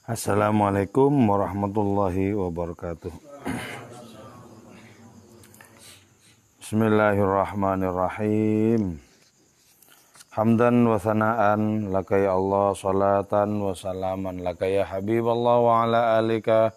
Assalamualaikum warahmatullahi wabarakatuh. Bismillahirrahmanirrahim. Hamdan wa thana'an laka ya Allah, salatan wa salaman laka ya Habiballah wa ala alika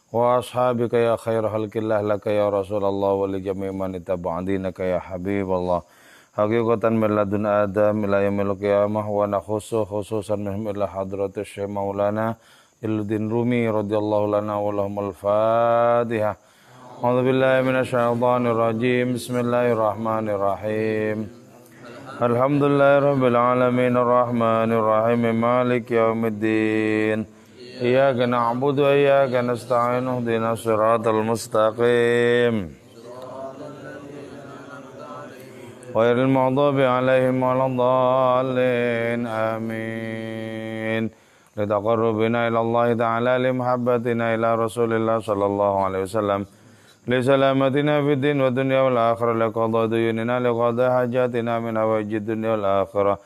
wa ashabika ya khair halkillah laka ya Rasulullah wa li jami' man ittaba'adinaka ya Habiballah. Haqiqatan min ladun Adam ila yaumil qiyamah wa nakhusu khususan min ila hadratus Syekh Maulana Iluddin Rumi radhiyallahu lana wa lahumul Fatihah. A'udzu billahi minasyaitonir rajim. Bismillahirrahmanirrahim. Alhamdulillahirabbil alamin arrahmanir rahim maliki yaumiddin. Iyyaka na'budu wa iyyaka nasta'in ihdinas siratal mustaqim. Ghairil maghdubi 'alaihim waladdallin. Amin. Litaqarrubina ila Allah ta'ala limuhabbatina ila Rasulillah sallallahu alaihi wasallam li salamatina fid din wa dunya wal akhirah liqadha duyunina liqadha hajatina min hawajid dunya wal akhirah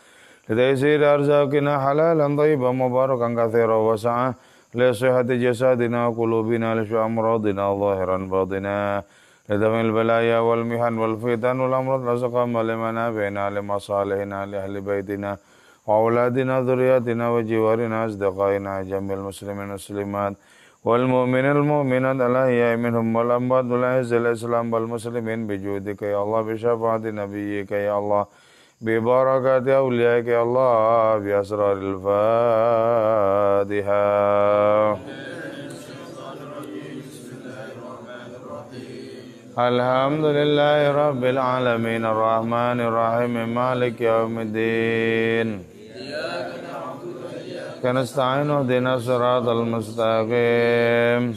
litaysir arzaqina halalan thayyiban mubarakan katsiran wa sa'ah li sihhati jasadina wa qulubina li amradina zahiran batina lidamil balaya wal mihan wal fitan wal amrad razaqama limanabi'ina limasalihina li ahli baitina وأولادنا ذرياتنا وجوارنا أصدقائنا جميع المسلمين والمسلمات والمؤمنين والمؤمنات الأحياء منهم والأموات والأعز الإسلام والمسلمين بجودك يا الله بشفاعة نبيك يا الله ببركات أوليائك يا الله بأسرار الفاتحة. الحمد لله رب العالمين الرحمن الرحيم مالك يوم الدين نستعين اهدنا الصراط المستقيم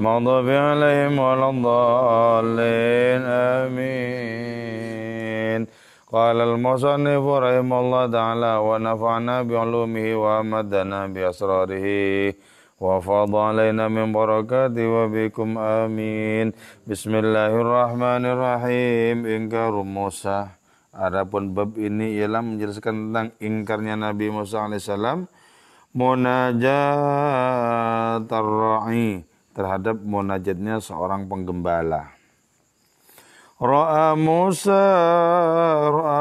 مغضوب عليهم ولا الضالين آمين. قال المصنف رحمه الله تعالى ونفعنا بعلومه وأمدنا بأسراره وفاض علينا من بركاته وبكم آمين. Bismillahirrahmanirrahim. Ingkar Musa. Adapun bab ini ialah menjelaskan tentang ingkarnya Nabi Musa alaihissalam munajat ar-ra'i terhadap munajatnya seorang penggembala. Ra'a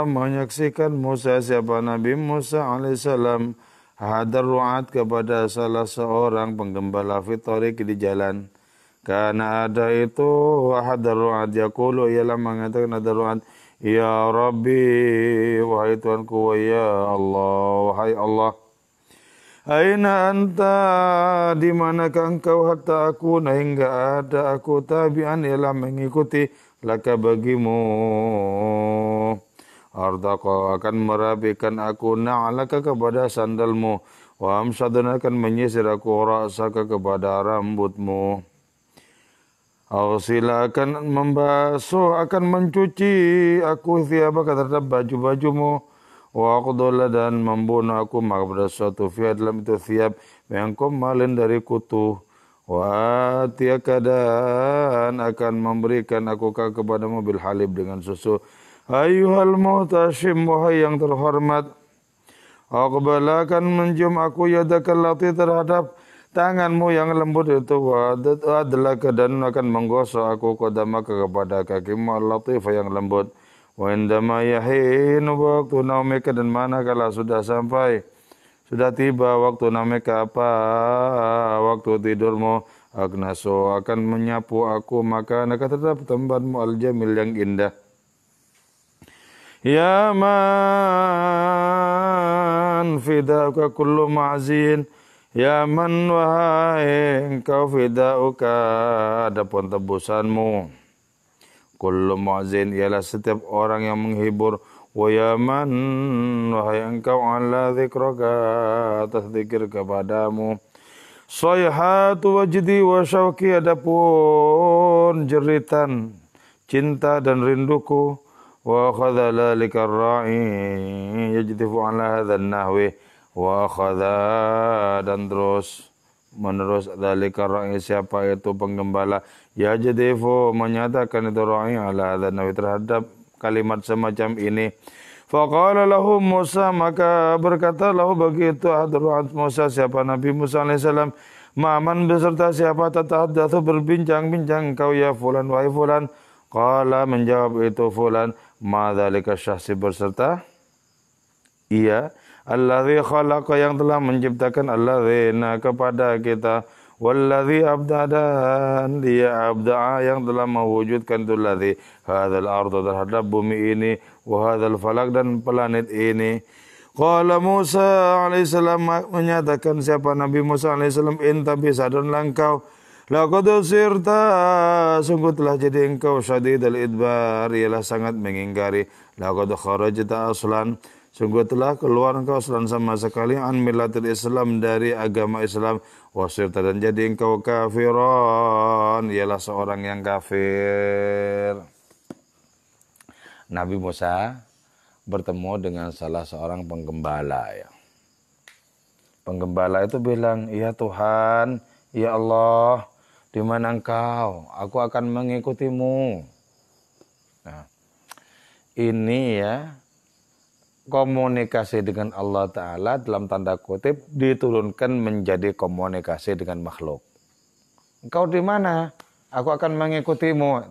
menyaksikan Musa, siapa Nabi Musa alaihissalam, hadar ru'at kepada salah seorang penggembala fitorik di jalan. Karena ada itu hadar ru'at yaqulu ialah mengatakan hadar ru'at, ya Rabbi, wahai Tuhanku, wa ya Allah, wahai Allah, aina anta, di manakah engkau hatta aku hingga ada aku tabi'an ialah mengikuti laka bagimu. Ardaqa akan merapikan aku na'laka kepada sandalmu, wa amsadun akan menyisir aku ra'saka kepada rambutmu. Awsila akan membasuh, akan mencuci aku thiyabaka terhadap baju-bajumu, wa aqdula dan membunuh aku kepada suatu fi'at dalam itu thiyab yang komalin dari kutu, wa atiyaka dan akan memberikan aku kepadamu bil halib dengan susu. Ayuhal muhtashim, wahai yang terhormat, aqbala akan menjum aku yadakal lati terhadap tanganmu yang lembut itu, wadlaka dan akan menggosok aku qadamaka kepada kakimu al-latifah yang lembut. Wa indama yahinu waktu naumika dan manakala sudah sampai, sudah tiba waktu naumika apa waktu tidurmu, agnaso akan menyapu aku maka nak terhadap tempatmu al-jamil yang indah. Ya man fidauka kullu ma'zin, ya man wahai engkau fidauka adapun tebusanmu, kullu ma'zin ialah setiap orang yang menghibur, wa ya man wahai engkau ala dzikraka atas zikir kepadamu, sayhatu wajdi wa syauqi adapun jeritan cinta dan rinduku, wa akhadha likar ra'i yajtifu ala hadzal nahwi, wa akhadha dan terus menerus dzalika ra'i siapa itu penggembala, yajtifu menyatakan itu ra'i ala hadzal nahwi terhadap kalimat semacam ini, Faqala lahu Musa, maka berkata lahu bagi itu Hadrat Musa, siapa Nabi Musa alaihissalam, ma'man beserta siapa tatahaddatsu berbincang-bincang kau ya fulan wahai fulan. Qala menjawab itu fulan, ma dzalika syahsi berserta ia alladzi khalaqa yang telah menciptakan alladzina kepada kita, walladzi abdadan dia abda'a yang telah mewujudkan tulladzi hadzal ardu terhadap bumi ini, wa hadzal falak dan planet ini. Qala Musa alaihissalam menyatakan siapa Nabi Musa alaihissalam, inta bisadunlah engkau laqad sirta sungguh telah jadi engkau syadidul idbar ialah sangat mengingkari, laqad kharajta aslan sungguh telah keluar engkau aslan sama sekali an millatil Islam dari agama Islam, wasirta dan jadi engkau kafiron ialah seorang yang kafir. Nabi Musa bertemu dengan salah seorang penggembala ya. Penggembala itu bilang, "Ya Tuhan, ya Allah, di mana engkau? Aku akan mengikutimu." Nah, ini ya komunikasi dengan Allah Ta'ala dalam tanda kutip diturunkan menjadi komunikasi dengan makhluk. Engkau di mana? Aku akan mengikutimu.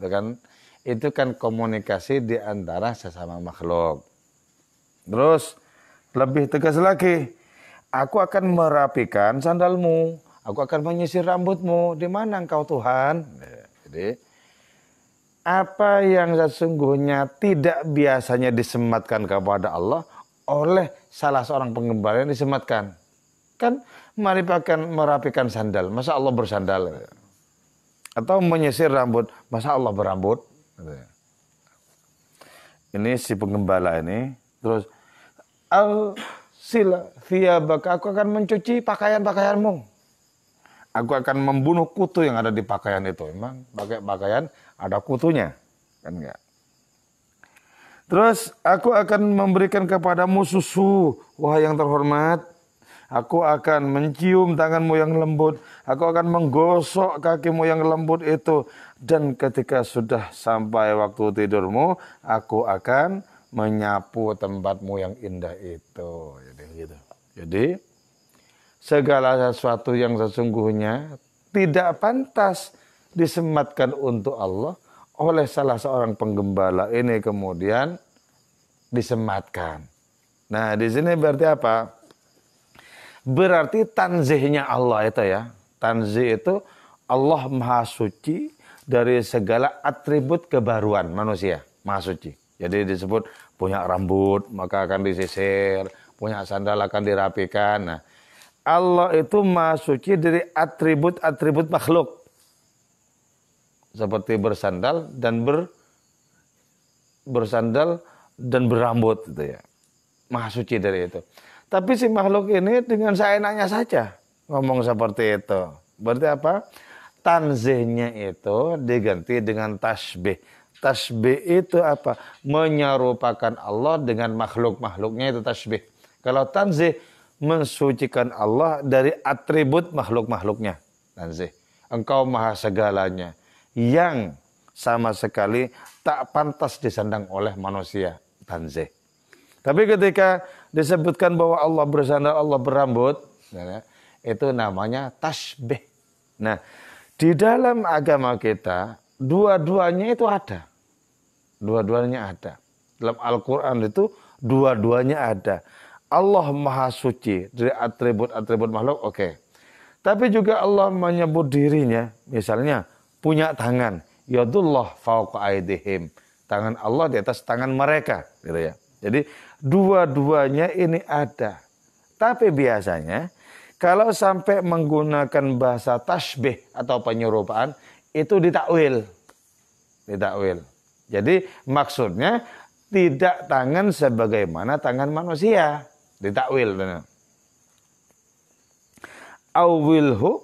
Itu kan komunikasi di antara sesama makhluk. Terus lebih tegas lagi, aku akan merapikan sandalmu, aku akan menyisir rambutmu. Di mana engkau Tuhan? Jadi apa yang sesungguhnya tidak biasanya disematkan kepada Allah oleh salah seorang penggembala yang disematkan. Kan merapikan sandal, masa Allah bersandal? Atau menyisir rambut, masa Allah berambut? Ini si penggembala ini. Terus, sila thiyabaka, aku akan mencuci pakaian-pakaianmu. Aku akan membunuh kutu yang ada di pakaian itu. Memang pakai pakaian ada kutunya, kan enggak? Terus aku akan memberikan kepadamu susu, wahai yang terhormat. Aku akan mencium tanganmu yang lembut. Aku akan menggosok kakimu yang lembut itu. Dan ketika sudah sampai waktu tidurmu, aku akan menyapu tempatmu yang indah itu. Jadi segala sesuatu yang sesungguhnya tidak pantas disematkan untuk Allah oleh salah seorang penggembala ini kemudian disematkan. Nah, di sini berarti apa? Berarti tanzihnya Allah itu ya. Tanzih itu Allah Maha Suci dari segala atribut kebaruan manusia, Maha Suci. Jadi disebut punya rambut maka akan disisir, punya sandal akan dirapikan. Nah, Allah itu Maha Suci dari atribut-atribut makhluk. Seperti bersandal dan berambut gitu ya. Maha Suci dari itu. Tapi si makhluk ini dengan seenaknya saja ngomong seperti itu. Berarti apa? Tanzihnya itu diganti dengan tasbih. Tasbih itu apa? Menyerupakan Allah dengan makhluk-makhluknya itu tasbih. Kalau tanzih mensucikan Allah dari atribut makhluk-makhluknya. Tanzih. Engkau maha segalanya. Yang sama sekali tak pantas disandang oleh manusia. Tanzih. Tapi ketika disebutkan bahwa Allah bersandal, Allah berambut. Itu namanya tasbih. Nah, di dalam agama kita, dua-duanya itu ada. Dua-duanya ada. Dalam Al-Quran itu, dua-duanya ada. Allah Maha Suci dari atribut-atribut makhluk, oke. Tapi juga Allah menyebut dirinya, misalnya punya tangan, yadullah fawqa aydihim. Tangan Allah di atas tangan mereka, gitu ya. Jadi dua-duanya ini ada. Tapi biasanya kalau sampai menggunakan bahasa tasbih atau penyerupaan itu ditakwil. Ditakwil. Jadi maksudnya tidak tangan sebagaimana tangan manusia. Ditakwil. Awilhu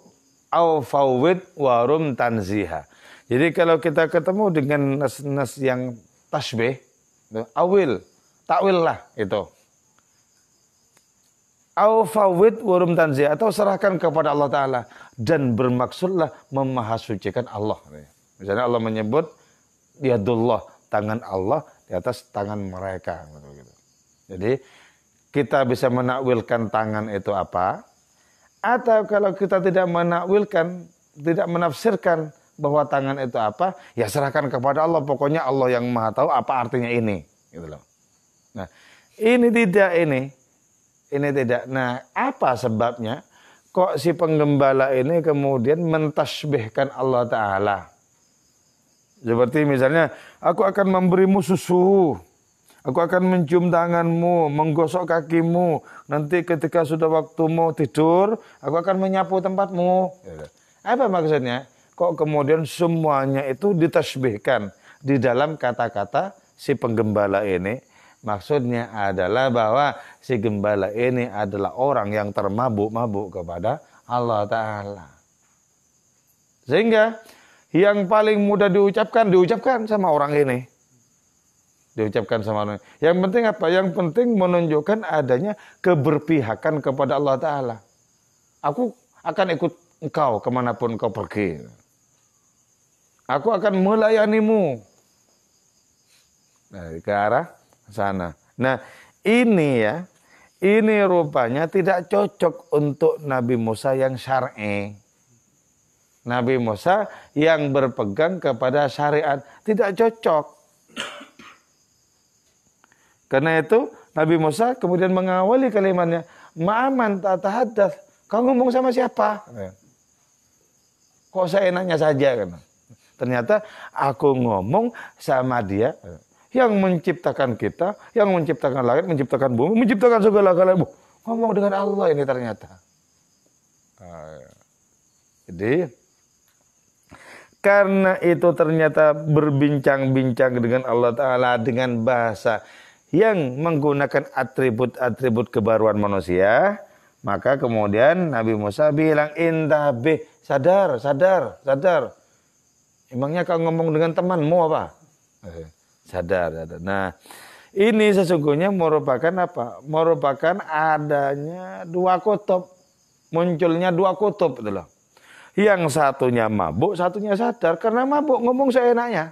awfawid warum tanziha. Jadi kalau kita ketemu dengan nas-nas yang tasbih, awil, takwil lah itu. Awfawid warum tanziha, atau serahkan kepada Allah Ta'ala. Dan bermaksudlah memahasucikan Allah. Misalnya Allah menyebut yadullah, tangan Allah di atas tangan mereka. Jadi kita bisa menakwilkan tangan itu apa, atau kalau kita tidak menakwilkan, tidak menafsirkan bahwa tangan itu apa, ya serahkan kepada Allah. Pokoknya Allah yang Maha tahu apa artinya ini, gitu loh. Nah, ini tidak. Nah, apa sebabnya? Kok si penggembala ini kemudian mentasbihkan Allah Ta'ala? Seperti misalnya, aku akan memberimu susu, aku akan mencium tanganmu, menggosok kakimu, nanti ketika sudah waktumu tidur, aku akan menyapu tempatmu. Apa maksudnya? Kok kemudian semuanya itu ditasbihkan di dalam kata-kata si penggembala ini? Maksudnya adalah bahwa si gembala ini adalah orang yang termabuk-mabuk kepada Allah Ta'ala. Sehingga yang paling mudah diucapkan sama orang ini. Diucapkan sama orang ini. Yang penting apa? Yang penting menunjukkan adanya keberpihakan kepada Allah Ta'ala. Aku akan ikut engkau kemanapun kau pergi. Aku akan melayanimu. Nah, ke arah sana. Nah, ini rupanya tidak cocok untuk Nabi Musa yang syar'i. Nabi Musa yang berpegang kepada syariat tidak cocok. Karena itu Nabi Musa kemudian mengawali kalimatnya, "Ma'aman tatahadats." Kau ngomong sama siapa? Kok seenaknya saja kan? Ternyata aku ngomong sama dia yang menciptakan kita, yang menciptakan langit, menciptakan bumi, menciptakan segala-galanya. Ngomong dengan Allah ini ternyata. Jadi, karena itu ternyata berbincang-bincang dengan Allah Ta'ala dengan bahasa yang menggunakan atribut-atribut kebaruan manusia, maka kemudian Nabi Musa bilang, "Intabih, sadar. Emangnya kau ngomong dengan temanmu apa?" Sadar. Nah, ini sesungguhnya merupakan apa? Merupakan adanya dua kutub. Munculnya dua kutub itu loh. Yang satunya mabuk, satunya sadar. Karena mabuk ngomong seenaknya.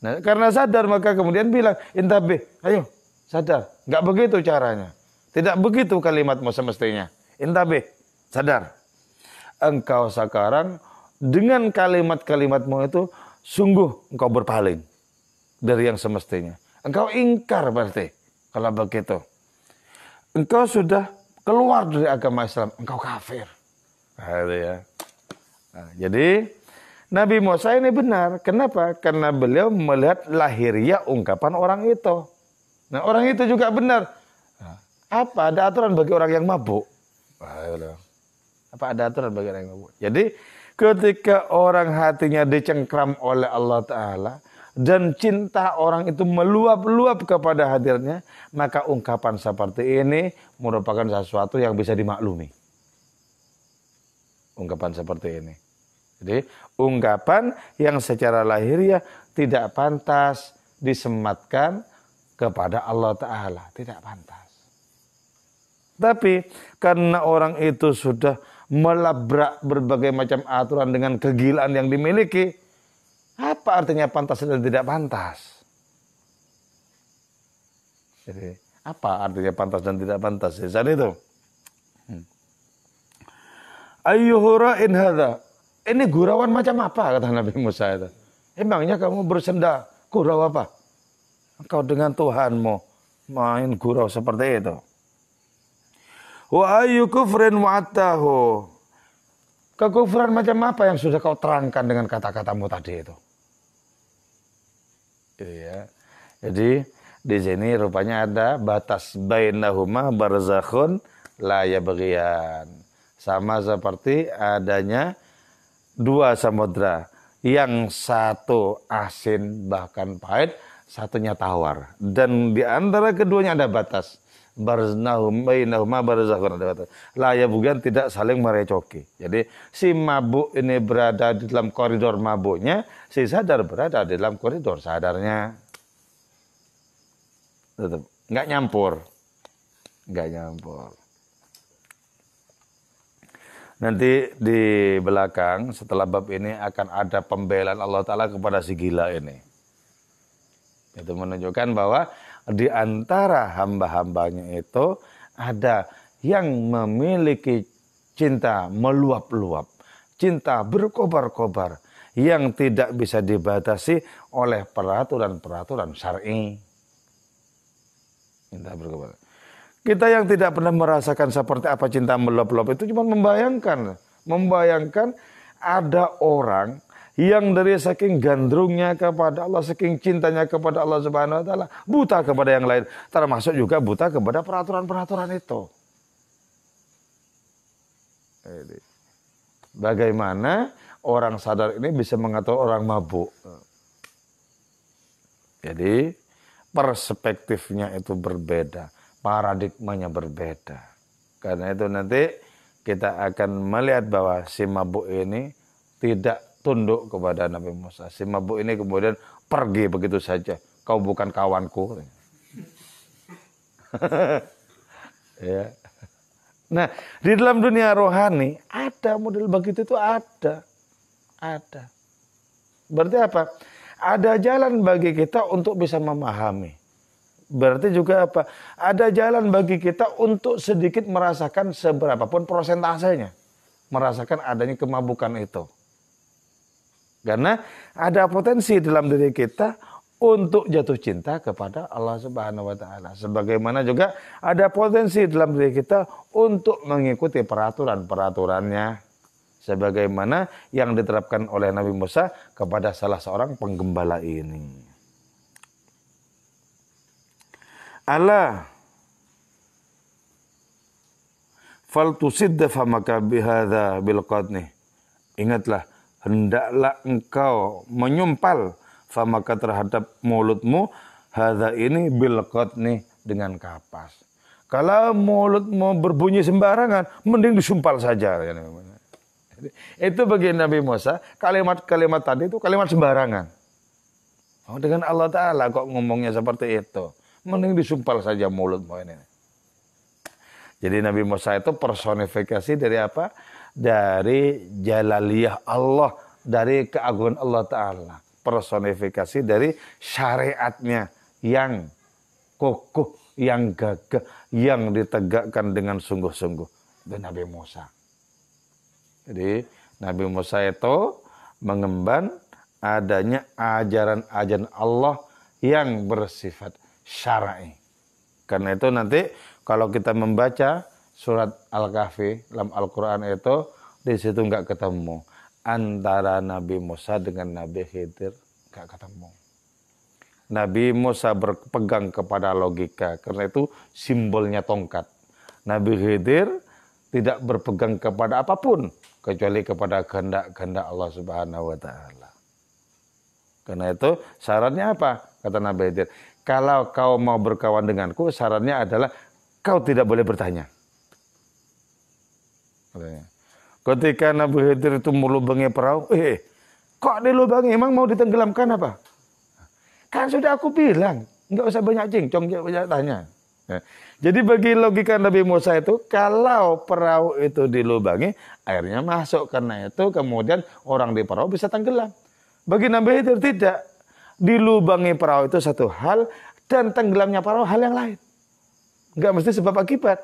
Nah, karena sadar maka kemudian bilang, "Intabih, ayo sadar." Enggak begitu caranya. Tidak begitu kalimatmu semestinya. "Intabih, sadar. Engkau sekarang dengan kalimat-kalimatmu itu sungguh engkau berpaling dari yang semestinya. Engkau ingkar berarti. Kalau begitu, engkau sudah keluar dari agama Islam. Engkau kafir." Nah, jadi Nabi Musa ini benar. Kenapa? Karena beliau melihat lahiriah ungkapan orang itu. Nah, orang itu juga benar. Apa ada aturan bagi orang yang mabuk? Apa ada aturan bagi orang yang mabuk? Jadi ketika orang hatinya dicengkram oleh Allah Ta'ala dan cinta orang itu meluap-luap kepada hadirnya, maka ungkapan seperti ini merupakan sesuatu yang bisa dimaklumi. Ungkapan seperti ini. Jadi ungkapan yang secara lahiriah tidak pantas disematkan kepada Allah Ta'ala. Tidak pantas. Tapi karena orang itu sudah melabrak berbagai macam aturan dengan kegilaan yang dimiliki, apa artinya pantas dan tidak pantas? Jadi, apa artinya pantas dan tidak pantas? Saat itu. Ayyuhura'in hadha. Ini gurauan macam apa, kata Nabi Musa itu. Emangnya kamu bersenda gurau apa? Engkau dengan Tuhanmu main gurau seperti itu. Wa ayyu kufrin wa'atahu. Kekufuran macam apa yang sudah kau terangkan dengan kata-katamu tadi itu? Iya. Jadi di sini rupanya ada batas bainahuma barzakhun la yabghiyan. Sama seperti adanya dua samudra, yang satu asin bahkan pahit, satunya tawar, dan di antara keduanya ada batas. Bainahuma barzakhun, ada batas. La yabghiyan, tidak saling merecoki. Jadi si mabuk ini berada di dalam koridor mabuknya, si sadar berada di dalam koridor sadarnya. Tetap nggak nyampur. Nanti di belakang setelah bab ini akan ada pembelaan Allah Ta'ala kepada si gila ini. Itu menunjukkan bahwa di antara hamba-hambanya itu ada yang memiliki cinta meluap-luap, cinta berkobar-kobar, yang tidak bisa dibatasi oleh peraturan-peraturan syar'i. Cinta berkobar. Kita yang tidak pernah merasakan seperti apa cinta meluap-luap itu cuma membayangkan ada orang yang dari saking gandrungnya kepada Allah, saking cintanya kepada Allah Subhanahu wa taala, buta kepada yang lain, termasuk juga buta kepada peraturan-peraturan itu. Bagaimana orang sadar ini bisa mengatur orang mabuk? Jadi perspektifnya itu berbeda, paradigmanya berbeda. Karena itu nanti kita akan melihat bahwa si mabuk ini tidak tunduk kepada Nabi Musa. Si mabuk ini kemudian pergi begitu saja. Kau bukan kawanku. Ya. Nah, di dalam dunia rohani ada model begitu itu ada. Ada. Berarti apa? Ada jalan bagi kita untuk bisa memahami. Berarti juga apa? Ada jalan bagi kita untuk sedikit merasakan seberapapun prosentasenya. Merasakan adanya kemabukan itu. Karena ada potensi dalam diri kita untuk jatuh cinta kepada Allah Subhanahu wa taala. Sebagaimana juga ada potensi dalam diri kita untuk mengikuti peraturan-peraturannya. Sebagaimana yang diterapkan oleh Nabi Musa kepada salah seorang penggembala ini. Ala faltusidda famaka bihadza bilqadni. Ingatlah, hendaklah engkau menyumpal famaka terhadap mulutmu hadza ini bilqadni dengan kapas. Kalau mulutmu berbunyi sembarangan, mending disumpal saja. Itu bagi Nabi Musa, kalimat-kalimat tadi itu kalimat sembarangan. Oh, dengan Allah Ta'ala kok ngomongnya seperti itu. Mending disumpal saja mulutmu ini. Jadi Nabi Musa itu personifikasi dari apa? Dari jalaliyah Allah, dari keagungan Allah Ta'ala. Personifikasi dari syariatnya yang kokoh, yang gagah, yang ditegakkan dengan sungguh-sungguh. Itu Nabi Musa. Jadi Nabi Musa itu mengemban adanya ajaran-ajaran Allah yang bersifat syar'i. Karena itu nanti kalau kita membaca surat Al-Kahfi dalam Al-Quran itu, di situ nggak ketemu antara Nabi Musa dengan Nabi Khidir, nggak ketemu. Nabi Musa berpegang kepada logika, karena itu simbolnya tongkat. Nabi Khidir tidak berpegang kepada apapun kecuali kepada kehendak-kehendak Allah Subhanahu wa taala. Karena itu syaratnya apa? Kata Nabi Khidir, kalau kau mau berkawan denganku, syaratnya adalah kau tidak boleh bertanya. Ketika Nabi Khidir itu melubangi perahu, kok dilubangi? Emang mau ditenggelamkan apa? Kan sudah aku bilang, nggak usah banyak cincong, nggak banyak tanya. Jadi bagi logika Nabi Musa itu, kalau perahu itu dilubangi, airnya masuk. Karena itu kemudian orang di perahu bisa tenggelam. Bagi Nabi Khidir tidak. Dilubangi perahu itu satu hal, dan tenggelamnya perahu hal yang lain. Nggak mesti sebab akibat.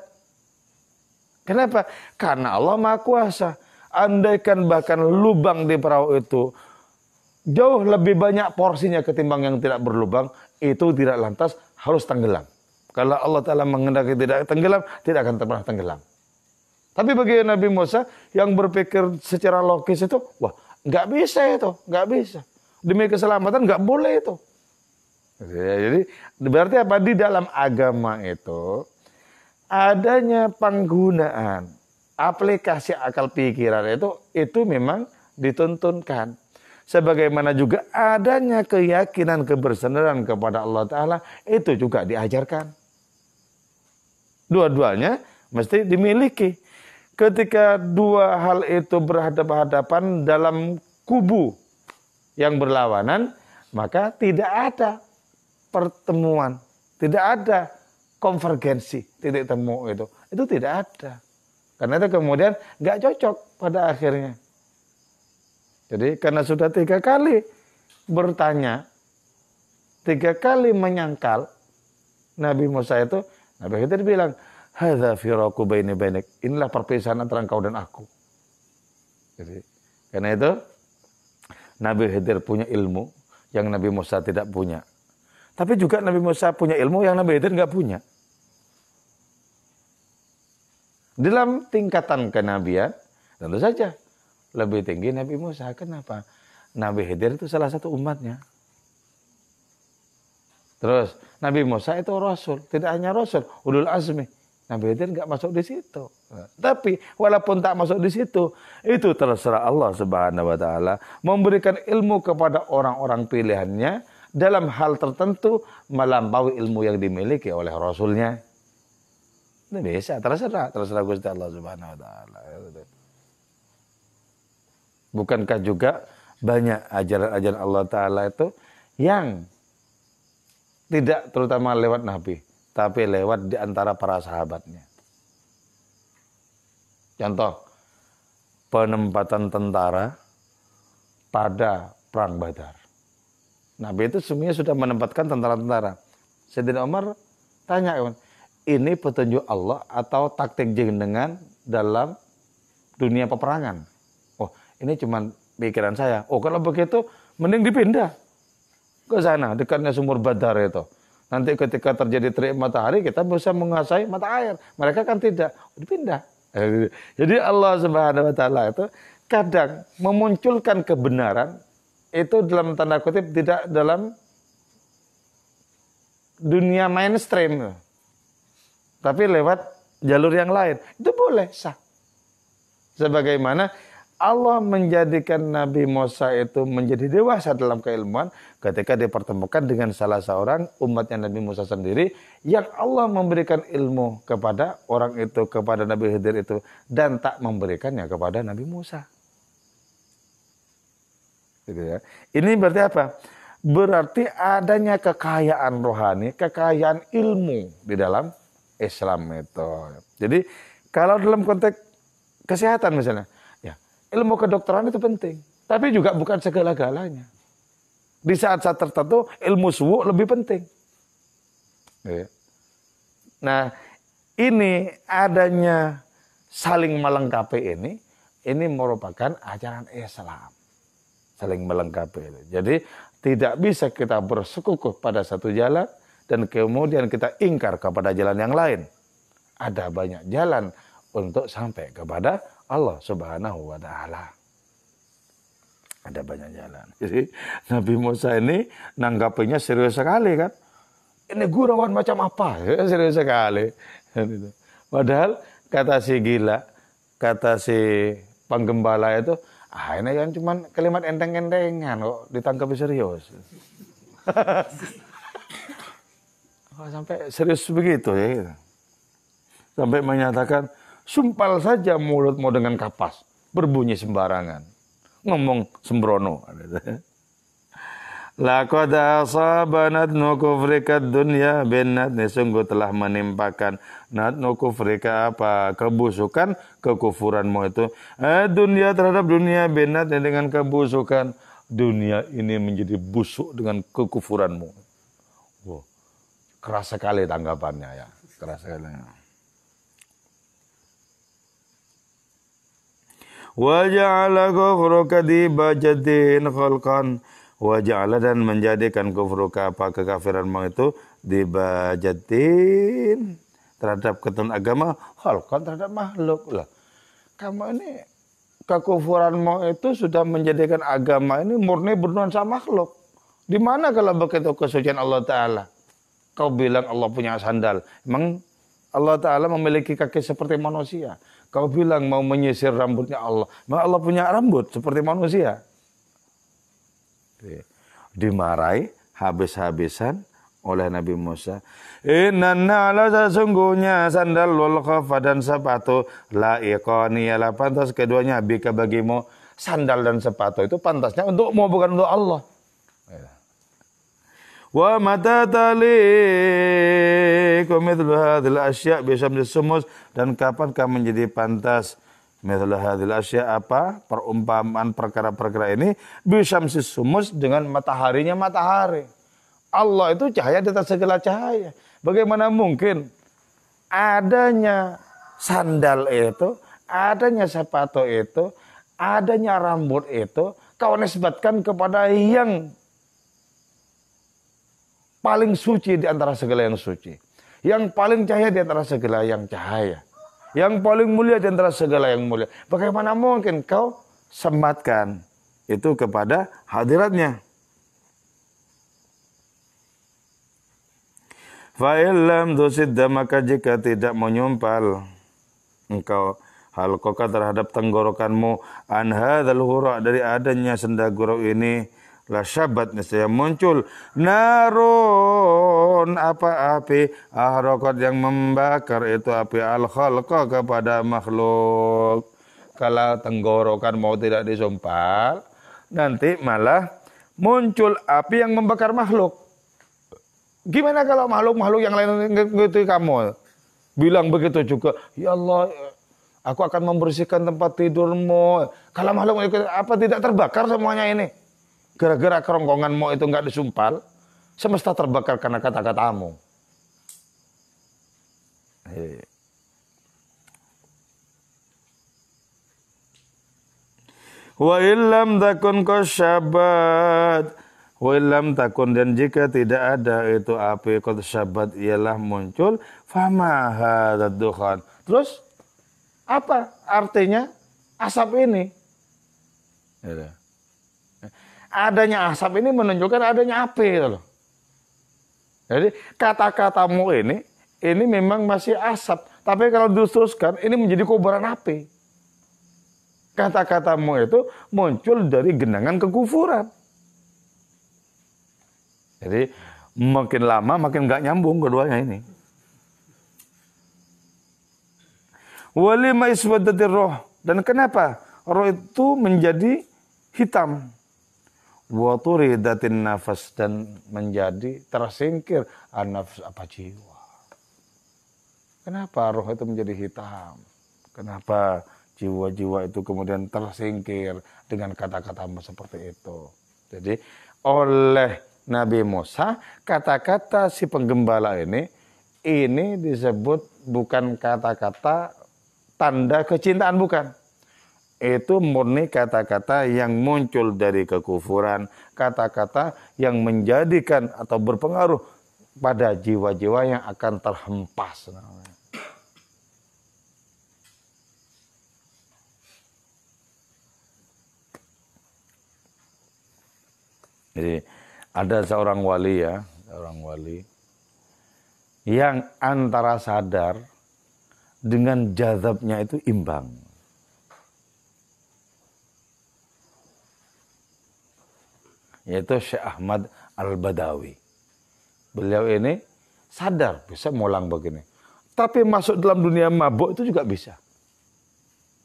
Kenapa? Karena Allah Maha Kuasa. Andaikan bahkan lubang di perahu itu jauh lebih banyak porsinya ketimbang yang tidak berlubang, itu tidak lantas harus tenggelam. Kalau Allah Ta'ala menghendaki tidak tenggelam, tidak akan pernah tenggelam. Tapi bagi Nabi Musa yang berpikir secara logis itu, wah nggak bisa itu, nggak bisa. Demi keselamatan nggak boleh itu. Jadi berarti apa? Di dalam agama itu adanya penggunaan aplikasi akal pikiran itu memang dituntunkan. Sebagaimana juga adanya keyakinan kebersandaran kepada Allah Ta'ala itu juga diajarkan. Dua-duanya mesti dimiliki. Ketika dua hal itu berhadapan-hadapan dalam kubu yang berlawanan, maka tidak ada pertemuan, tidak ada konvergensi, titik temu itu tidak ada. Karena itu kemudian nggak cocok pada akhirnya. Jadi karena sudah 3 kali bertanya, 3 kali menyangkal, Nabi Musa itu, Nabi Khidir bilang, hadza firaqu baini bainik. Inilah perpisahan antara engkau dan aku. Jadi, karena itu Nabi Khidir punya ilmu yang Nabi Musa tidak punya. Tapi juga Nabi Musa punya ilmu yang Nabi Khidir nggak punya. Dalam tingkatan kenabian, tentu saja lebih tinggi Nabi Musa. Kenapa? Nabi Khidir itu salah satu umatnya. Terus Nabi Musa itu Rasul, tidak hanya Rasul, ulul azmi. Nabi Khidir nggak masuk di situ. Tapi walaupun tak masuk di situ, itu terserah Allah Subhanahu wa taala memberikan ilmu kepada orang-orang pilihannya dalam hal tertentu melampaui ilmu yang dimiliki oleh Rasulnya. Itu bisa, terserah Gusti Allah Subhanahu wa taala. Bukankah juga banyak ajaran-ajaran Allah taala itu yang tidak terutama lewat Nabi, tapi lewat di antara para sahabatnya. Contoh, penempatan tentara pada perang Badar. Nabi itu semuanya sudah menempatkan tentara-tentara. Sayyidina Umar tanya, ini petunjuk Allah atau taktik jenengan dalam dunia peperangan? Oh, ini cuma pikiran saya. Oh, kalau begitu mending dipindah ke sana, dekatnya sumur Badar itu. Nanti ketika terjadi terik matahari, kita bisa menguasai mata air. Mereka kan tidak, dipindah. Jadi Allah Subhanahu wa taala itu kadang memunculkan kebenaran itu dalam tanda kutip tidak dalam dunia mainstream, tapi lewat jalur yang lain. Itu boleh, sah. Sebagaimana Allah menjadikan Nabi Musa itu menjadi dewasa dalam keilmuan ketika dipertemukan dengan salah seorang umatnya Nabi Musa sendiri yang Allah memberikan ilmu kepada orang itu, kepada Nabi Khidir itu, dan tak memberikannya kepada Nabi Musa. Gitu ya. Ini berarti apa? Berarti adanya kekayaan rohani, kekayaan ilmu di dalam Islam itu. Jadi kalau dalam konteks kesehatan misalnya, ilmu kedokteran itu penting, tapi juga bukan segala-galanya. Di saat-saat tertentu ilmu suwu lebih penting. Nah, ini adanya saling melengkapi ini merupakan ajaran Islam. Saling melengkapi itu. Jadi tidak bisa kita bersekukuh pada satu jalan dan kemudian kita ingkar kepada jalan yang lain. Ada banyak jalan untuk sampai kepada Allah Subhanahu wa taala. Ada banyak jalan. Jadi Nabi Musa ini nanggapinya serius sekali kan. Ini gurauan macam apa? Ya, serius sekali. Padahal kata si gila, kata si penggembala itu, ini kan cuma kalimat enteng-entengan kok ditanggapi serius. Sampai serius begitu ya. Sampai menyatakan, sumpal saja mulutmu dengan kapas, berbunyi sembarangan, ngomong sembrono. Laqad asaba natnu kufrika dunya binnat, sungguh telah menimpakan natnu kufrika apa kebusukan kekufuranmu itu dunia terhadap dunia binnat dengan kebusukan dunia ini menjadi busuk dengan kekufuranmu. Wow, keras sekali tanggapannya ya, keras sekali. Wa ja'ala kufruka dibajatin khalqan, wa ja'ala dan menjadikan kufruka apa kekafiranmu itu dibajatin terhadap ketentuan agama khalqan terhadap makhluk lah. Kamu ini kekufuranmu itu sudah menjadikan agama ini murni bernuansa makhluk. Di mana kalau begitu kesucian Allah Ta'ala? Kau bilang Allah punya sandal. Emang Allah Ta'ala memiliki kaki seperti manusia? Kau bilang mau menyisir rambutnya Allah. Memang Allah punya rambut seperti manusia? Dimarahi habis-habisan oleh Nabi Musa. Inna ala sesungguhnya sandal wal khafa dan sepatu la iqani ala pantas keduanya bika bagimu. Sandal dan sepatu itu pantasnya untukmu bukan untuk Allah. Wa mata talikum mithlu hadhil asya' bisamdi sumus, dan kapankah menjadi pantas mithlu hadhil asya' apa perumpamaan perkara-perkara ini bisamsi sumus dengan mataharinya matahari. Allah itu cahaya di atas segala cahaya. Bagaimana mungkin adanya sandal itu, adanya sepatu itu, adanya rambut itu kau nisbatkan kepada yang paling suci di antara segala yang suci, yang paling cahaya di antara segala yang cahaya, yang paling mulia di antara segala yang mulia. Bagaimana mungkin kau sematkan itu kepada hadiratnya? Fa'ilam dosidda, maka jika tidak menyumpal engkau halqaka terhadap tenggorokanmu an hadzal hura, dari adanya senda gurau ini, la syabat, nescaya muncul narun, apa api, ahraqat yang membakar itu api, al khalqa kepada makhluk. Kalau tenggorokan mau tidak disumpal, nanti malah muncul api yang membakar makhluk. Gimana kalau makhluk-makhluk yang lain ngikuti kamu? Bilang begitu juga, ya Allah, aku akan membersihkan tempat tidurmu. Kalau makhluk ngikuti, apa tidak terbakar semuanya ini? Gara-gara kerongkonganmu itu enggak disumpal, semesta terbakar karena kata-katamu. Wa illam takun kasyabat, wa illam takun, dan jika tidak ada itu api qad syabat, ialah muncul, fama hadzal dukhan. Terus apa artinya asap ini? Adanya asap ini menunjukkan adanya api gitu loh. Jadi kata-katamu ini memang masih asap, tapi kalau diteruskan ini menjadi kobaran api. Kata-katamu itu muncul dari genangan kekufuran. Jadi makin lama makin nggak nyambung keduanya ini. Walima iswadatir roh, dan kenapa roh itu menjadi hitam? Wa turidatin nafas, dan menjadi tersingkir an-nafs, apa jiwa. Kenapa roh itu menjadi hitam? Kenapa jiwa-jiwa itu kemudian tersingkir dengan kata-katamu seperti itu? Jadi oleh Nabi Musa, kata-kata si penggembala ini disebut bukan kata-kata tanda kecintaan, bukan. Itu murni kata-kata yang muncul dari kekufuran, kata-kata yang menjadikan atau berpengaruh pada jiwa-jiwa yang akan terhempas. Jadi ada seorang wali yang antara sadar dengan jazabnya itu imbang. Yaitu Syekh Ahmad Al-Badawi. Beliau ini sadar bisa mulang begini. Tapi masuk dalam dunia mabuk itu juga bisa.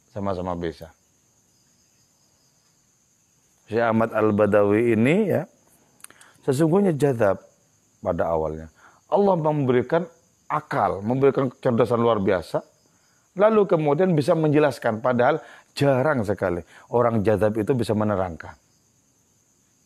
Sama-sama bisa. Syekh Ahmad Al-Badawi ini ya, sesungguhnya jazab pada awalnya. Allah memberikan akal, memberikan kecerdasan luar biasa. Lalu kemudian bisa menjelaskan, padahal jarang sekali orang jazab itu bisa menerangkan.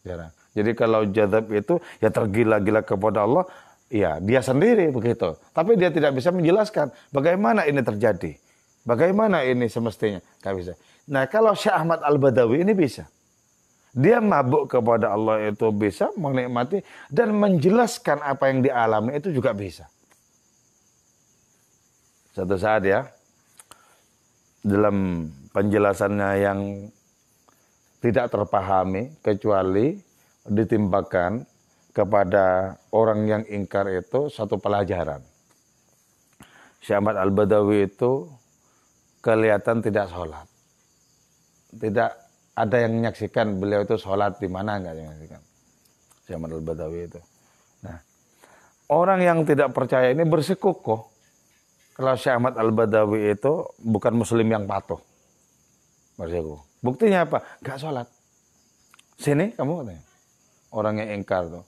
Jarang. Jadi kalau jazab itu ya tergila-gila kepada Allah, ya dia sendiri begitu. Tapi dia tidak bisa menjelaskan bagaimana ini terjadi. Bagaimana ini semestinya. Gak bisa. Nah kalau Syekh Ahmad Al-Badawi ini bisa. Dia mabuk kepada Allah itu bisa menikmati dan menjelaskan apa yang dialami itu juga bisa. Suatu saat ya, dalam penjelasannya yang tidak terpahami kecuali ditimpakan kepada orang yang ingkar itu satu pelajaran. Syekh Ahmad Al-Badawi itu kelihatan tidak sholat. Tidak ada yang menyaksikan beliau itu sholat di mana, enggak yang menyaksikan. Syekh Ahmad Al-Badawi itu. Nah, orang yang tidak percaya ini bersikukuh kalau Syekh Ahmad Al-Badawi itu bukan muslim yang patuh. Bersikukuh. Buktinya apa? Enggak sholat. Sini kamu katanya. Orang yang ingkar tuh.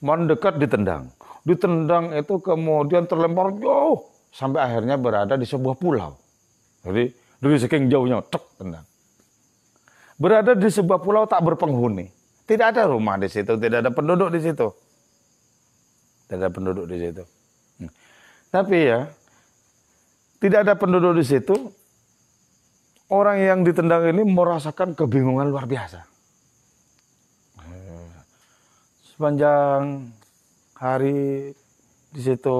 Mendekat ditendang. Ditendang itu kemudian terlempar jauh sampai akhirnya berada di sebuah pulau. Jadi dari saking jauhnya tek tendang. Berada di sebuah pulau tak berpenghuni. Tidak ada rumah di situ, tidak ada penduduk di situ. Tidak ada penduduk di situ. Tapi ya, tidak ada penduduk di situ. Orang yang ditendang ini merasakan kebingungan luar biasa. Sepanjang hari di situ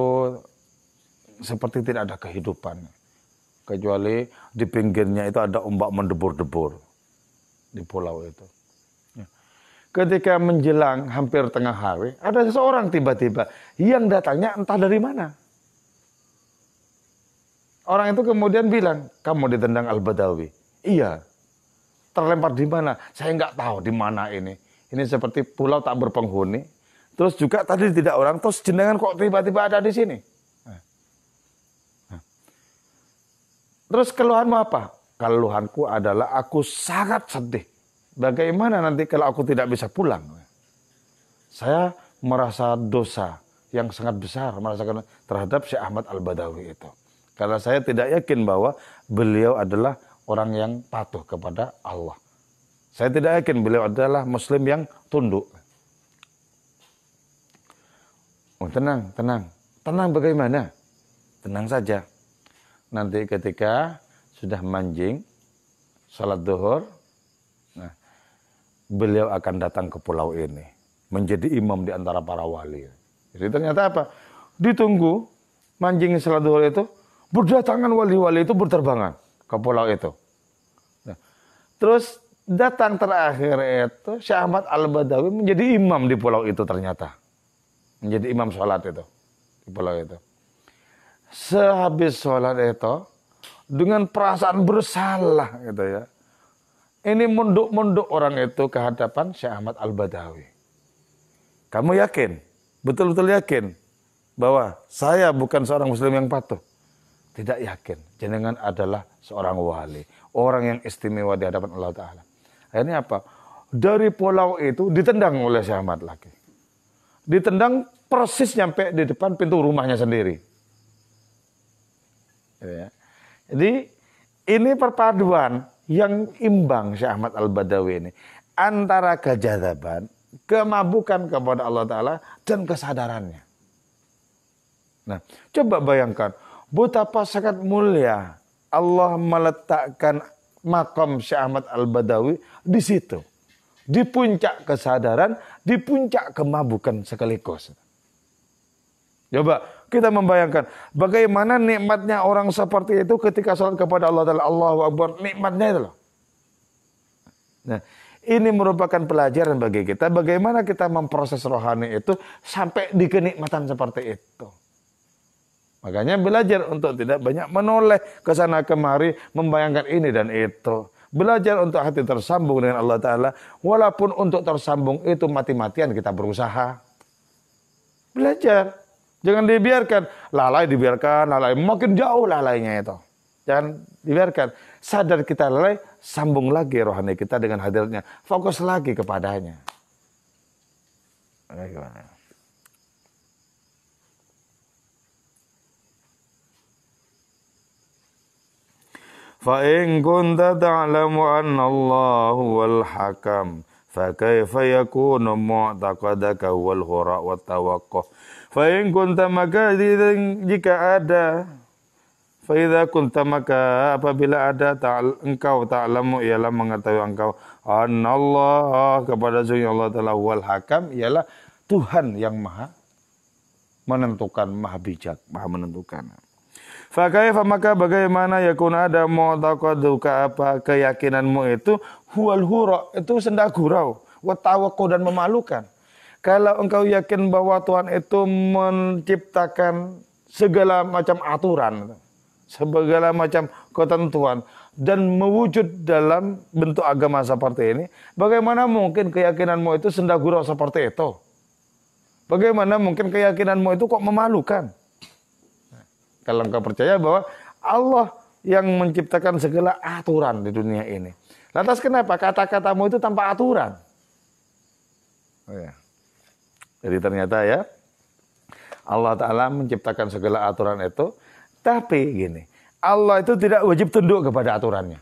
seperti tidak ada kehidupan. Kecuali di pinggirnya itu ada ombak mendebur-debur di pulau itu. Ketika menjelang hampir tengah hari, ada seseorang tiba-tiba yang datangnya entah dari mana. Orang itu kemudian bilang, kamu ditendang Al-Badawi. Iya. Terlempar di mana? Saya nggak tahu di mana ini. Ini seperti pulau tak berpenghuni. Terus juga tadi tidak orang. Terus jenengan kok tiba-tiba ada di sini? Terus keluhanmu apa? Keluhanku adalah aku sangat sedih. Bagaimana nanti kalau aku tidak bisa pulang? Saya merasa dosa yang sangat besar merasakan terhadap Syekh Ahmad Al-Badawi itu. Karena saya tidak yakin bahwa beliau adalah orang yang patuh kepada Allah. Saya tidak yakin beliau adalah muslim yang tunduk. Oh, tenang, tenang. Tenang bagaimana? Tenang saja. Nanti ketika sudah manjing, salat zuhur, nah, beliau akan datang ke pulau ini. Menjadi imam di antara para wali. Jadi ternyata apa? Ditunggu manjing salat zuhur itu, berdatangan wali-wali itu berterbangan ke pulau itu. Nah, terus datang terakhir itu Syekh Ahmad Al-Badawi menjadi imam di pulau itu ternyata. Menjadi imam sholat itu di pulau itu. Sehabis sholat itu dengan perasaan bersalah gitu ya. Ini munduk-munduk orang itu ke hadapan Syekh Ahmad Al-Badawi. Kamu yakin? Betul-betul yakin bahwa saya bukan seorang muslim yang patuh? Tidak yakin. Jenengan adalah seorang wali. Orang yang istimewa di hadapan Allah Ta'ala. Akhirnya apa? Dari pulau itu ditendang oleh Syekh Ahmad lagi. Ditendang persis nyampe di depan pintu rumahnya sendiri. Ya. Jadi ini perpaduan yang imbang Syekh Ahmad Al-Badawi ini. Antara kejadaban, kemabukan kepada Allah Ta'ala, dan kesadarannya. Nah, coba bayangkan. Betapa sangat mulia Allah meletakkan makam Syekh Ahmad Al-Badawi di situ. Di puncak kesadaran, di puncak kemabukan sekaligus. Coba kita membayangkan bagaimana nikmatnya orang seperti itu ketika sholat kepada Allah Ta'ala. Allahu Akbar, nikmatnya itu loh. Nah, ini merupakan pelajaran bagi kita bagaimana kita memproses rohani itu sampai di kenikmatan seperti itu. Makanya belajar untuk tidak banyak menoleh ke sana kemari, membayangkan ini dan itu. Belajar untuk hati tersambung dengan Allah Ta'ala. Walaupun untuk tersambung itu mati-matian kita berusaha. Belajar. Jangan dibiarkan. Lalai makin jauh lalainya itu. Jangan dibiarkan. Sadar kita lalai, sambung lagi rohani kita dengan hadirnya. Fokus lagi kepadanya. Bagaimana? فَإِن كُنْتَ تَعْلَمُ أَنَّ اللَّهَ هُوَ الْحَكَمُ فَكَيْفَ يَكُونُ مُعْتَقَدَكَ وَالْهُرَى وَالتَّوَقُّفُ فَإِن كُنْتَ maka jika ada فَإِذَا كُنْتَ maka apabila ada engkau ta'lamu ialah mengetahui engkau أَنَّ اللَّهَ kepada sungguh Allah Ta'ala wal hakam ialah Tuhan yang maha menentukan, maha bijak, maha menentukan. Fakaifa maka bagaimana yakun ada mu'taqaduka apa keyakinanmu itu huwal hura itu senda gurau wa tawaqqu dan memalukan. Kalau engkau yakin bahwa Tuhan itu menciptakan segala macam aturan, segala macam ketentuan dan mewujud dalam bentuk agama seperti ini, bagaimana mungkin keyakinanmu itu senda gurau seperti itu? Bagaimana mungkin keyakinanmu itu kok memalukan? Kalau engkau percaya bahwa Allah yang menciptakan segala aturan di dunia ini. Lantas kenapa kata-katamu itu tanpa aturan? Oh ya. Jadi ternyata ya, Allah Ta'ala menciptakan segala aturan itu. Tapi gini, Allah itu tidak wajib tunduk kepada aturannya.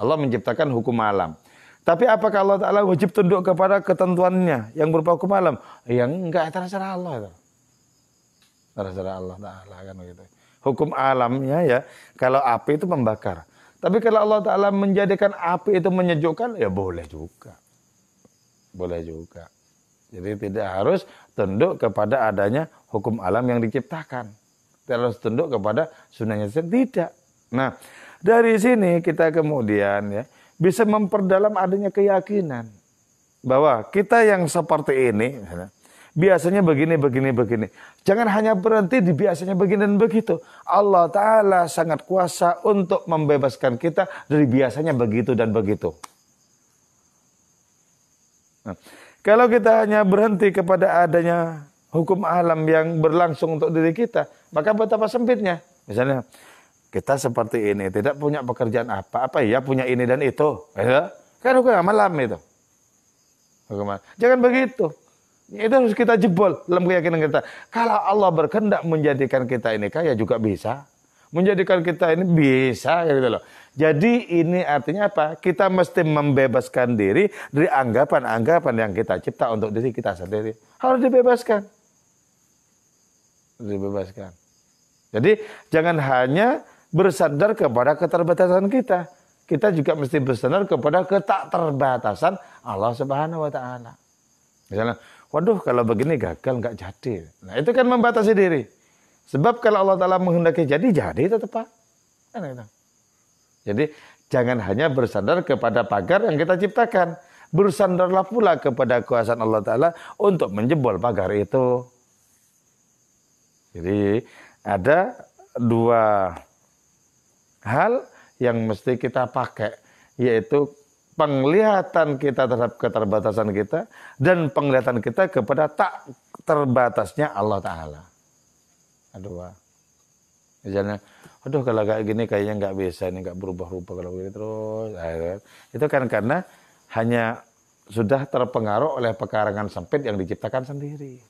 Allah menciptakan hukum alam. Tapi apakah Allah Ta'ala wajib tunduk kepada ketentuannya yang berupa hukum alam? Yang enggak, terserah Allah itu. Saudara Allah Ta'ala kan begitu. Hukum alamnya ya, kalau api itu membakar. Tapi kalau Allah Ta'ala menjadikan api itu menyejukkan, ya boleh juga. Boleh juga. Jadi tidak harus tunduk kepada adanya hukum alam yang diciptakan. Tidak harus tunduk kepada sunnahnya sendiri. Tidak. Nah, dari sini kita kemudian ya bisa memperdalam adanya keyakinan bahwa kita yang seperti ini biasanya begini. Jangan hanya berhenti di biasanya begini dan begitu. Allah Ta'ala sangat kuasa untuk membebaskan kita dari biasanya begitu dan begitu. Nah, kalau kita hanya berhenti kepada adanya hukum alam yang berlangsung untuk diri kita, maka betapa sempitnya. Misalnya, kita seperti ini, tidak punya pekerjaan apa ya punya ini dan itu. Ya? Kan hukum alam itu. Jangan begitu. Itu harus kita jebol dalam keyakinan kita. Kalau Allah berkehendak menjadikan kita ini kaya juga bisa. Menjadikan kita ini bisa gitu loh. Jadi ini artinya apa? Kita mesti membebaskan diri dari anggapan-anggapan yang kita cipta untuk diri kita sendiri. Harus dibebaskan. Dibebaskan. Jadi jangan hanya bersandar kepada keterbatasan kita. Kita juga mesti bersandar kepada ketakterbatasan Allah Subhanahu wa Ta'ala. Misalnya, waduh kalau begini gagal nggak jadi. Nah itu kan membatasi diri. Sebab kalau Allah Ta'ala menghendaki jadi tetap Pak. Jadi jangan hanya bersandar kepada pagar yang kita ciptakan. Bersandarlah pula kepada kuasa Allah Ta'ala untuk menjebol pagar itu. Jadi ada dua hal yang mesti kita pakai, yaitu penglihatan kita terhadap keterbatasan kita dan penglihatan kita kepada tak terbatasnya Allah Ta'ala. Dua. Misalnya, aduh kalau kayak gini kayaknya nggak bisa, ini nggak berubah-ubah kalau begini terus. Itu kan karena hanya sudah terpengaruh oleh pekarangan sempit yang diciptakan sendiri.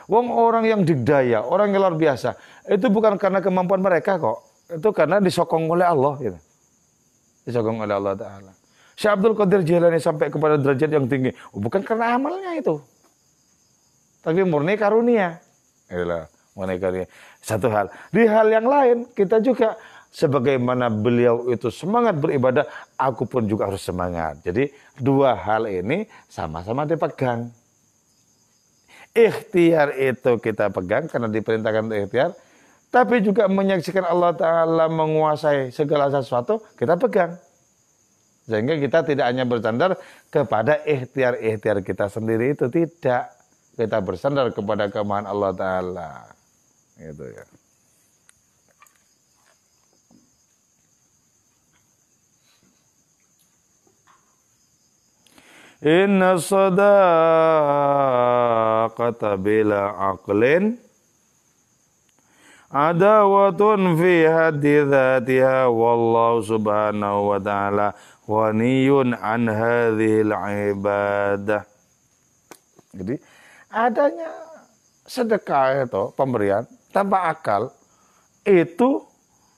Wong orang yang digdaya, orang yang luar biasa, itu bukan karena kemampuan mereka kok. Itu karena disokong oleh Allah gitu. Disokong oleh Allah Ta'ala. Syekh Abdul Qadir Jilani sampai kepada derajat yang tinggi. Bukan karena amalnya itu. Tapi murni karunia. Itulah, murni karunia. Satu hal. Di hal yang lain, kita juga sebagaimana beliau itu semangat beribadah, aku pun juga harus semangat. Jadi dua hal ini sama-sama dipegang. Ikhtiar itu kita pegang karena diperintahkan untuk ikhtiar. Tapi juga menyaksikan Allah Ta'ala menguasai segala sesuatu, kita pegang. Sehingga kita tidak hanya bersandar kepada ikhtiar-ikhtiar kita sendiri itu, tidak. Kita bersandar kepada kemahan Allah Ta'ala. Gitu ya. Inna sadaqata bila aqlin adawatun fi haddi dhatiha wallahu subhanahu wa ta'ala waniyun an hadhil ibadah. Jadi adanya sedekah itu pemberian tanpa akal itu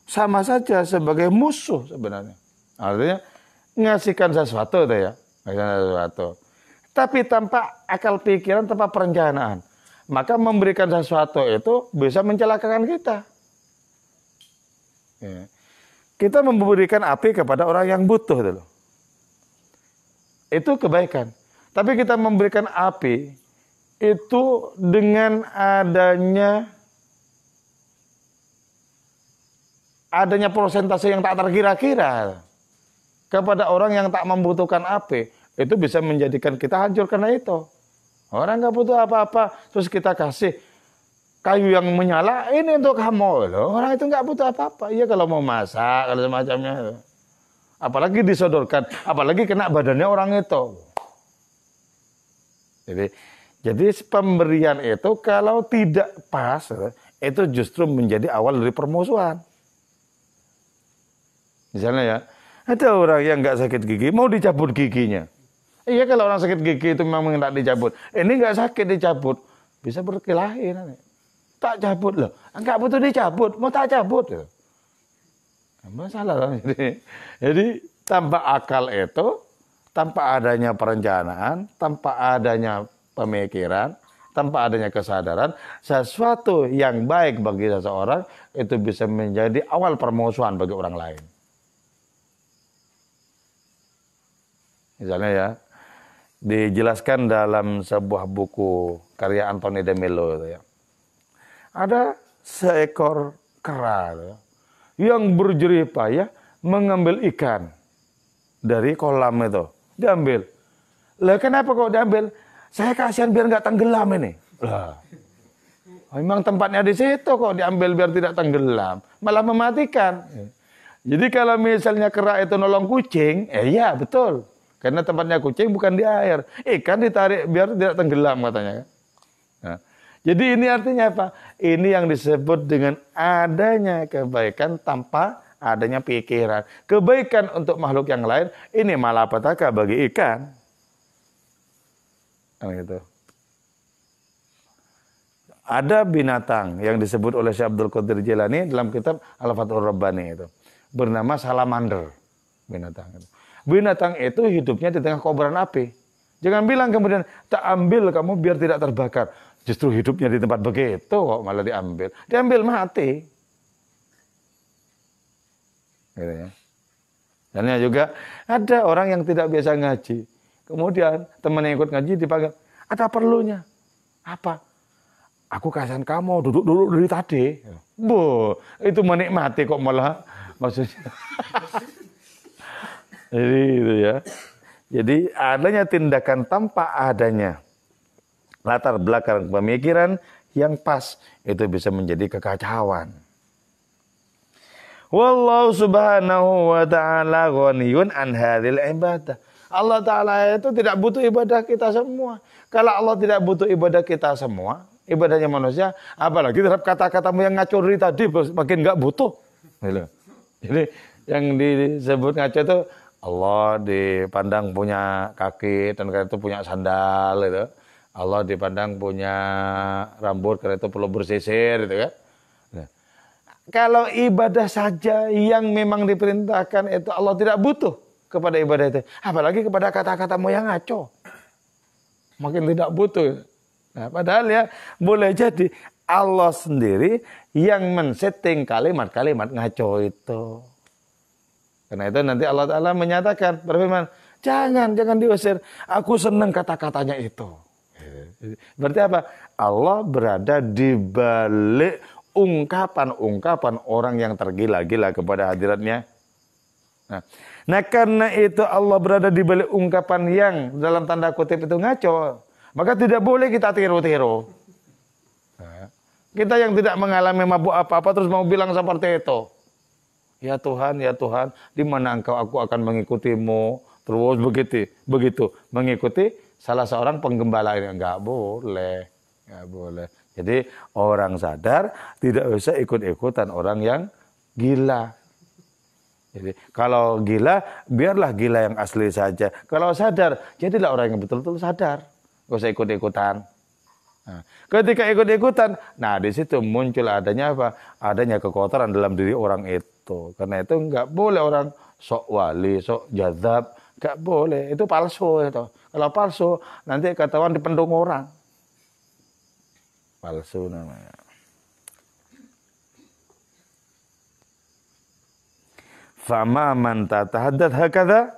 sama saja sebagai musuh sebenarnya. Artinya ngasihkan sesuatu itu ya, ngasihkan sesuatu. Tapi tanpa akal pikiran, tanpa perencanaan. Maka memberikan sesuatu itu bisa mencelakakan kita. Ya. Kita memberikan api kepada orang yang butuh. Itu kebaikan. Tapi kita memberikan api itu dengan adanya persentase yang tak terkira-kira kepada orang yang tak membutuhkan api, itu bisa menjadikan kita hancur karena itu. Orang nggak butuh apa-apa, terus kita kasih kayu yang menyala, ini untuk kamu loh. Orang itu nggak butuh apa-apa. Iya kalau mau masak, kalau semacamnya. Apalagi disodorkan, apalagi kena badannya orang itu. Jadi pemberian itu kalau tidak pas, itu justru menjadi awal dari permusuhan. Misalnya ya, ada orang yang nggak sakit gigi, mau dicabut giginya. Iya kalau orang sakit gigi itu memang tidak dicabut. Ini nggak sakit dicabut, bisa berkelahi nanti. Tak cabut loh, nggak butuh dicabut, mau tak cabut. Masalah kan? Jadi tanpa akal itu, tanpa adanya perencanaan, tanpa adanya pemikiran, tanpa adanya kesadaran, sesuatu yang baik bagi seseorang itu bisa menjadi awal permusuhan bagi orang lain. Misalnya ya, dijelaskan dalam sebuah buku karya Anthony de Mello itu ya. Ada seekor kera ya, yang berjerih payah mengambil ikan dari kolam itu. Diambil. Lah kenapa kok diambil? Saya kasihan biar nggak tenggelam ini. Lah. Memang tempatnya di situ kok diambil biar tidak tenggelam. Malah mematikan. Jadi kalau misalnya kera itu nolong kucing, iya betul. Karena tempatnya kucing bukan di air. Ikan ditarik biar tidak tenggelam katanya. Nah, jadi ini artinya apa? Ini yang disebut dengan adanya kebaikan tanpa adanya pikiran. Kebaikan untuk makhluk yang lain, ini malapetaka bagi ikan. Nah, gitu. Ada binatang yang disebut oleh Syekh Abdul Qadir Jilani dalam kitab Al-Fathur Rabbani itu. Bernama salamander. Binatang itu hidupnya di tengah kobaran api. Jangan bilang kemudian, tak ambil kamu biar tidak terbakar. Justru hidupnya di tempat begitu kok malah diambil. Diambil mati. Gitu ya. Dan juga ada orang yang tidak biasa ngaji. Kemudian teman yang ikut ngaji dipanggil, ada perlunya. Apa? Aku kasihan kamu duduk dulu dari tadi. Itu menikmati kok malah maksudnya. Jadi itu ya. Jadi adanya tindakan tanpa adanya latar belakang pemikiran yang pas itu bisa menjadi kekacauan. Wallahu subhanahu wa ta'ala ghaniyun an hadhil ibadah. Allah Ta'ala itu tidak butuh ibadah kita semua. Kalau Allah tidak butuh ibadah kita semua, ibadahnya manusia, apalagi terhadap kata-katamu yang ngaco tadi makin nggak butuh. Jadi yang disebut ngaco itu Allah dipandang punya kaki dan karena itu punya sandal itu. Allah dipandang punya rambut karena itu perlu bersisir gitu kan. Nah, kalau ibadah saja yang memang diperintahkan itu Allah tidak butuh kepada ibadah itu. Apalagi kepada kata-katamu yang ngaco. Makin tidak butuh. Nah, padahal ya boleh jadi Allah sendiri yang men-setting kalimat-kalimat ngaco itu. Karena itu nanti Allah Ta'ala menyatakan, berfirman, jangan diusir. Aku senang kata-katanya itu. Berarti apa? Allah berada di balik ungkapan-ungkapan orang yang tergila-gila kepada hadiratnya. Nah, karena itu Allah berada di balik ungkapan yang dalam tanda kutip itu ngaco. Maka tidak boleh kita tiru-tiru. Kita yang tidak mengalami mabuk apa-apa terus mau bilang seperti itu. Ya Tuhan, di mana engkau aku akan mengikutimu. Terus begitu mengikuti salah seorang penggembala ini. Enggak boleh. Jadi orang sadar tidak usah ikut-ikutan orang yang gila. Jadi kalau gila, biarlah gila yang asli saja. Kalau sadar, jadilah orang yang betul-betul sadar. Gak usah ikut-ikutan. Nah, ketika ikut-ikutan, nah di situ muncul adanya apa? Adanya kekotoran dalam diri orang itu. Karena itu nggak boleh orang sok wali, sok jazab, nggak boleh. Itu palsu itu. Kalau palsu, nanti ketahuan dipendung orang. Palsu namanya. Fama man tatahaddat hakadha,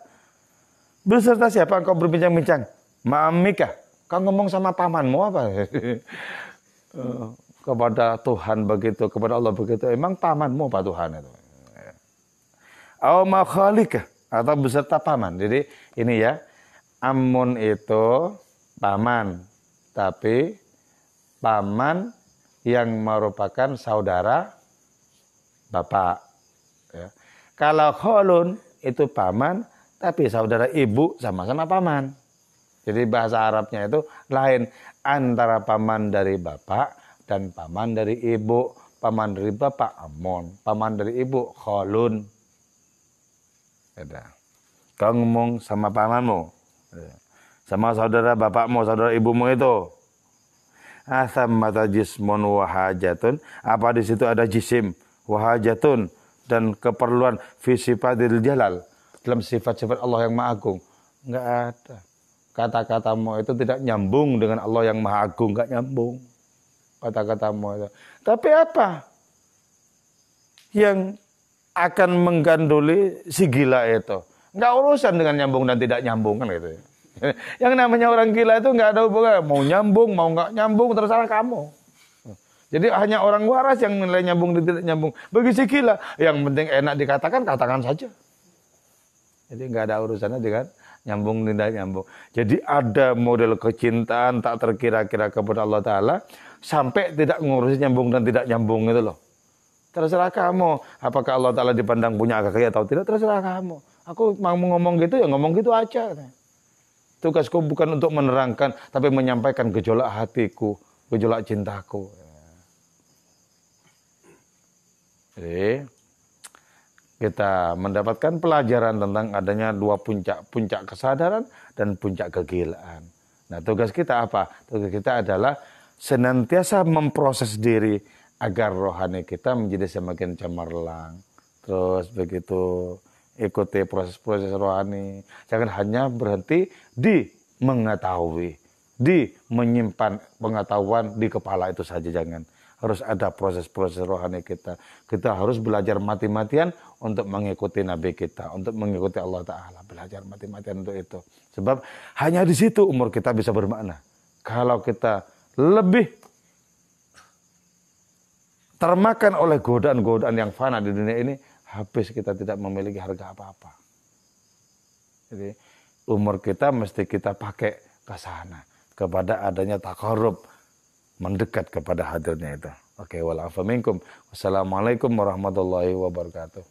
beserta siapa engkau berbincang-bincang? Ma'amika, kau ngomong sama pamanmu apa? Kepada Tuhan begitu, kepada Allah begitu. Emang pamanmu apa Tuhan itu? Aw makhalika, atau beserta paman. Jadi ini ya, amun itu paman, tapi paman yang merupakan saudara bapak. Ya. Kalau kholun itu paman, tapi saudara ibu sama-sama paman. Jadi bahasa Arabnya itu lain antara paman dari bapak dan paman dari ibu. Paman dari bapak amon, paman dari ibu kholun. Kau ngomong sama pamanmu, sama saudara bapakmu, saudara ibumu itu. Asam mata jismun wahajatun. Apa di situ ada jisim wahajatun dan keperluan fi sifatil jalal dalam sifat-sifat Allah yang Maha Agung? Enggak ada. kata-katamu itu tidak nyambung dengan Allah yang Maha Agung, nggak nyambung kata-katamu itu. Tapi apa yang akan menggandoli si gila itu? Nggak urusan dengan nyambung dan tidak nyambung kan gitu. Yang namanya orang gila itu nggak ada hubungan, mau nyambung mau nggak nyambung terserah kamu. Jadi hanya orang waras yang menilai nyambung dan tidak nyambung. Bagi si gila, yang penting enak dikatakan, katakan saja. Jadi nggak ada urusannya dengan nyambung dan tidak nyambung. Jadi ada model kecintaan tak terkira-kira kepada Allah Ta'ala, sampai tidak ngurusin nyambung dan tidak nyambung itu loh. Terserah kamu, apakah Allah Ta'ala dipandang punya akal atau tidak, terserah kamu. Aku mau ngomong gitu, ya ngomong gitu aja. Tugasku bukan untuk menerangkan, tapi menyampaikan gejolak hatiku, gejolak cintaku. Jadi kita mendapatkan pelajaran tentang adanya dua puncak kesadaran dan puncak kegilaan. Nah, tugas kita apa? Tugas kita adalah senantiasa memproses diri agar rohani kita menjadi semakin cemerlang. Terus begitu ikuti proses-proses rohani. Jangan hanya berhenti di mengetahui, di menyimpan pengetahuan di kepala itu saja, jangan. Harus ada proses-proses rohani kita. Kita harus belajar mati-matian untuk mengikuti Nabi kita, untuk mengikuti Allah Ta'ala. Belajar mati-matian untuk itu. Sebab hanya di situ umur kita bisa bermakna. Kalau kita lebih termakan oleh godaan-godaan yang fana di dunia ini, habis kita tidak memiliki harga apa-apa. Jadi umur kita mesti kita pakai ke sana. Kepada adanya taqarrub, mendekat kepada hadirnya itu. Oke, wal afa minkum. Wassalamualaikum warahmatullahi wabarakatuh.